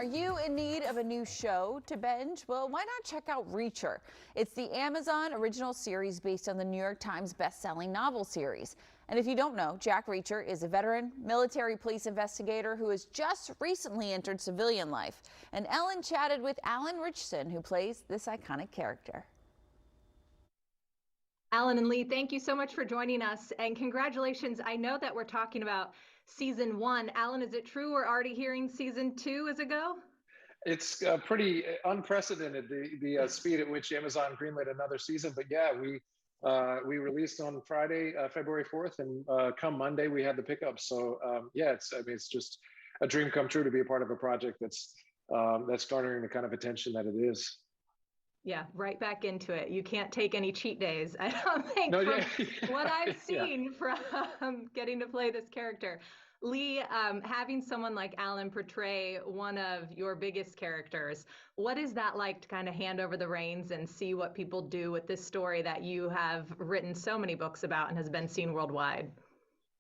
Are you in need of a new show to binge? Well, why not check out Reacher? It's the Amazon original series based on the New York Times best-selling novel series. And if you don't know, Jack Reacher is a veteran military police investigator who has just recently entered civilian life. And Ellen chatted with Alan Richardson, who plays this iconic character. Alan and Lee, thank you so much for joining us, and congratulations. I know that we're talking about season 1. Alan, is it true we're already hearing season 2 is a go? It's pretty unprecedented, the speed at which Amazon greenlit another season. But yeah, we released on Friday, February 4th, and come Monday we had the pickup. So yeah, it's just a dream come true to be a part of a project that's garnering the kind of attention that it is. Yeah, right back into it. You can't take any cheat days, I don't think, No, from yeah. what I've seen from getting to play this character. Lee, having someone like Alan portray one of your biggest characters, what is that like to kind of hand over the reins and see what people do with this story that you have written so many books about and has been seen worldwide?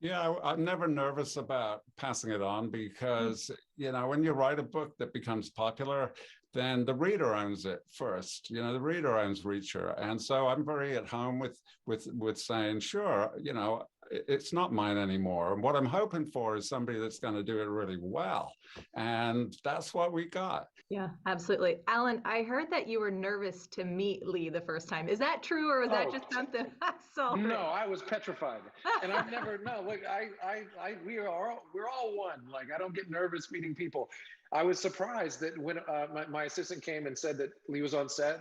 Yeah, I'm never nervous about passing it on because, when you write a book that becomes popular, then the reader owns it first. The reader owns Reacher. And so I'm very at home with saying, sure, it's not mine anymore. And what I'm hoping for is somebody that's going to do it really well. And that's what we got. Yeah, absolutely. Alan, I heard that you were nervous to meet Lee the first time. Is that true, or was that just something I saw? No, I was petrified, and I've never. No, look, we're all one. Like, I don't get nervous meeting people. I was surprised that when my assistant came and said that Lee was on set,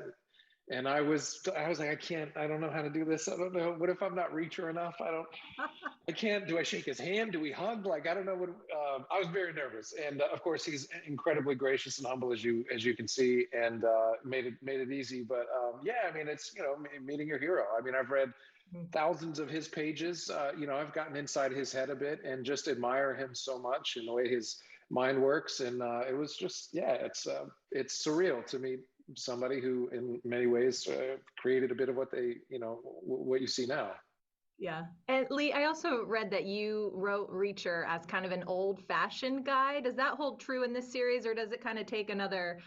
and I was like, I don't know how to do this. I don't know. What if I'm not Reacher enough? I can't. Do I shake his hand? Do we hug? Like, I don't know what. I was very nervous, and of course he's incredibly gracious and humble, as you can see, and made it easy. But yeah, I mean, it's meeting your hero. I mean, I've read thousands of his pages. I've gotten inside his head a bit and just admire him so much and the way his mind works. And it was just, yeah, it's surreal to meet somebody who in many ways created a bit of what what you see now. Yeah. And Lee, I also read that you wrote Reacher as kind of an old-fashioned guy. Does that hold true in this series, or does it kind of take another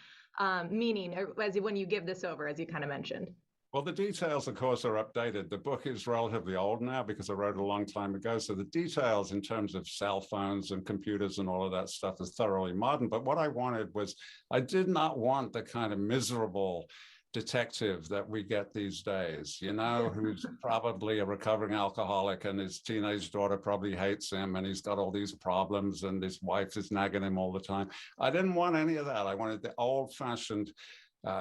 meaning when you give this over, as you kind of mentioned? Well, the details, of course, are updated. The book is relatively old now because I wrote it a long time ago. So the details in terms of cell phones and computers and all of that stuff is thoroughly modern. But what I wanted was, I did not want the kind of miserable detective that we get these days, who's probably a recovering alcoholic and his teenage daughter probably hates him and he's got all these problems and his wife is nagging him all the time. I didn't want any of that. I wanted the old-fashioned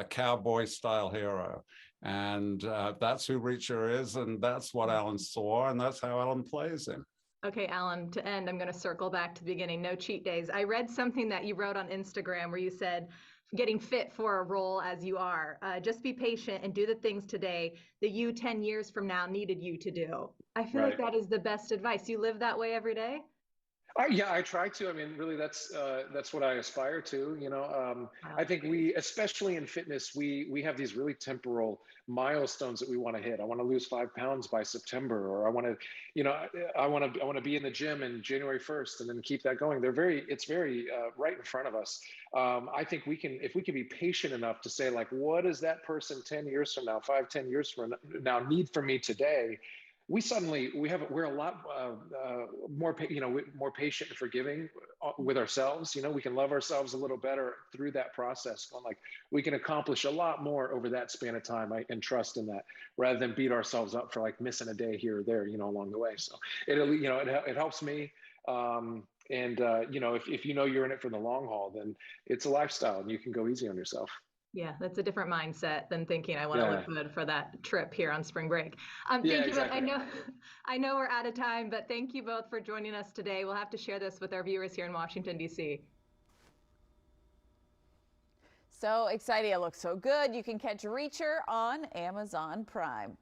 cowboy style hero. And that's who Reacher is, and that's what Alan saw, and that's how Alan plays him. Okay, Alan, to end, I'm going to circle back to the beginning. No cheat days. I read something that you wrote on Instagram where you said, getting fit for a role as you are. Just be patient and do the things today that you 10 years from now needed you to do. I feel like that is the best advice. You live that way every day? Yeah, I try to. I mean, really, that's what I aspire to. Wow. I think we, especially in fitness, we have these really temporal milestones that we want to hit. I want to lose 5 pounds by September, or I want to be in the gym in January 1st, and then keep that going. It's very right in front of us. I think if we can be patient enough to say, like, what does that person 10 years from now, 5, 10 years from now need from me today? We're a lot more patient and forgiving with ourselves. We can love ourselves a little better through that process. Like, we can accomplish a lot more over that span of time, and trust in that, rather than beat ourselves up for like missing a day here or there, along the way. So it helps me. If you're in it for the long haul, then it's a lifestyle and you can go easy on yourself. Yeah, that's a different mindset than thinking I want to look good for that trip here on spring break. Thank you. Exactly. I know we're out of time, but thank you both for joining us today. We'll have to share this with our viewers here in Washington, D.C. So exciting. It looks so good. You can catch Reacher on Amazon Prime.